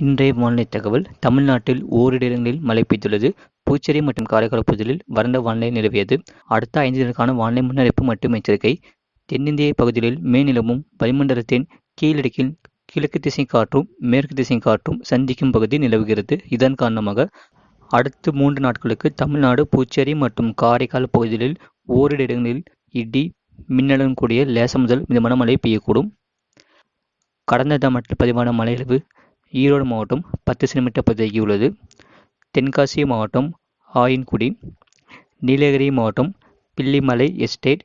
இன்றைய வானிலை தகவல். தமிழ்நாட்டில் ஓரிரு இடங்களில் மழை பெய்துள்ளது. புதுச்சேரி மற்றும் காரைக்கால் பகுதிகளில் வறண்ட வானிலை நிலவியது. அடுத்த 5 தினங்களுக்கான வானிலை முன்னறிவிப்பு மற்றும் எச்சரிக்கை. தென்னிந்திய பகுதிகளில் மேல்நிலவும் வளிமண்டலத்தின் கீழடுக்கில் கிழக்கு திசை காற்றும் மேற்கு திசை காற்றும் சந்திக்கும் பகுதி நிலவுகிறது. இதன் காரணமாக அடுத்த 3 நாட்களுக்கு தமிழ்நாடு, புதுச்சேரி மற்றும் காரைக்கால் பகுதிகளில் ஓரிரு இடங்களில் இடி மின்னலுடன் கூடிய லேசானது முதல் மிதமான மழை பெய்யக்கூடும். கடந்த தமிழகத்தில் பதிவான மழையளவு ஈரோடு மாவட்டம் 10 சென்டிமீட்டர் பதிவாகியுள்ளது. தென்காசி மாவட்டம் ஆயன்குடி, நீலகிரி மாவட்டம் பில்லிமலை எஸ்டேட்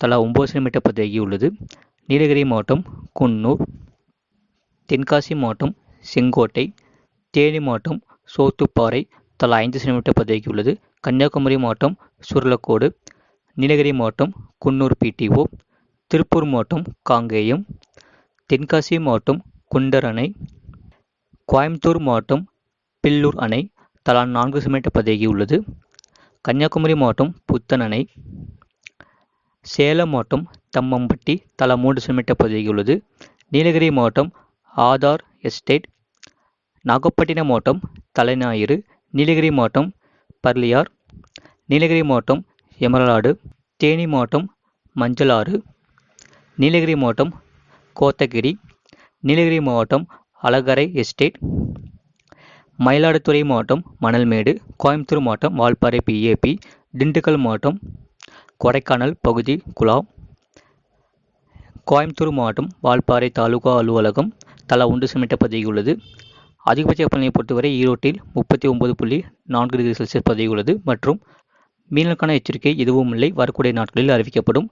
தலா 9 சென்டிமீட்டர் பதிவாகியுள்ளது. நீலகிரி மாவட்டம் குன்னூர், தென்காசி மாவட்டம் செங்கோட்டை, தேனி மாவட்டம் சோத்துப்பாறை தலா 5 சென்டிமீட்டர் பதிவாகியுள்ளது. கன்னியாகுமரி மாவட்டம் சுருளக்கோடு, நீலகிரி மாவட்டம் குன்னூர் பிடிஓ, திருப்பூர் மாவட்டம் காங்கேயம், தென்காசி மாவட்டம் குண்டர் அணை, கோயம்புத்தூர் மாவட்டம் பில்லூர் அணை தலா 4 சென்டிமீட்டர் பதிவாகியுள்ளது. கன்னியாகுமரி மாவட்டம் புத்தன் அணை, சேலம் மாவட்டம் தம்மம்பட்டி தலா 3 சென்டிமீட்டர் பதிவாகியுள்ளது. நீலகிரி மாவட்டம் ஆதார் எஸ்டேட், நாகப்பட்டினம் மாவட்டம் தலைஞாயிறு, நீலகிரி மாவட்டம் பர்லியார், நீலகிரி மாவட்டம் எமரலாடு, தேனி மாவட்டம் மஞ்சளாறு, நீலகிரி மாவட்டம் கோத்தகிரி, நீலகிரி மாவட்டம் அழகரை எஸ்டேட், மயிலாடுதுறை மாவட்டம் மணல்மேடு, கோயம்புத்தூர் மாவட்டம் வால்பாறை பிஏபி, திண்டுக்கல் மாவட்டம் கொடைக்கானல் பகுதி குலா, கோயம்புத்தூர் மாவட்டம் வால்பாறை தாலுகா அலுவலகம் தலா 1 சென்டிமீட்டர் பதிவாகியுள்ளது. அதிகபட்ச வெப்பநிலையை பொறுத்தவரை ஈரோட்டில் 39.4 டிகிரி செல்சியஸ் பதிவாகியுள்ளது மற்றும் மீனலுக்கான எச்சரிக்கை எதுவும் இல்லை. வரக்கூடிய நாட்களில் அறிவிக்கப்படும்.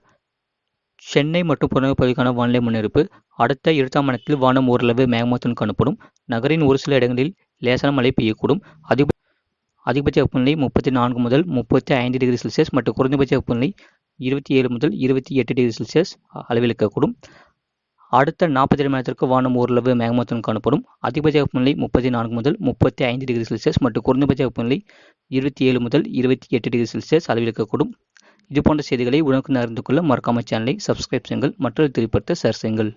சென்னை மற்றும் புறநகர் பகுதிக்கான வானிலை முன்னறிவிப்பு. அடுத்த 2 மணி நேரத்தில் வானம் ஓரளவு மேகமூட்டத்துடன் காணப்படும். நகரின் ஒரு சில இடங்களில் லேசான மழை பெய்யக்கூடும். அதிகபட்ச வெப்பநிலை 34 முதல் 35 டிகிரி செல்சியஸ் மற்றும் குறைந்தபட்ச வெப்பநிலை 27 முதல் 28 டிகிரி செல்சியஸ் அளவிருக்கக்கூடும். அடுத்த 42 மணி நேரத்திற்கு வானம் ஓரளவு மேகமூட்டத்துடன் காணப்படும். அதிகபட்ச வெப்பநிலை 34 முதல் 35 டிகிரி செல்சியஸ் மற்றும் குறைந்தபட்ச வெப்பநிலை 27 முதல் 28 டிகிரி செல்சியஸ் அளவிருக்கக்கூடும். இதுபோன்ற செய்திகளை உடனுக்குடன் அறிந்து கொள்ள மறக்காமல் சேனலை சப்ஸ்கிரைப் செய்யுங்கள். மற்றொரு திரைப்படத்தை ஷேர் செய்யுங்கள்.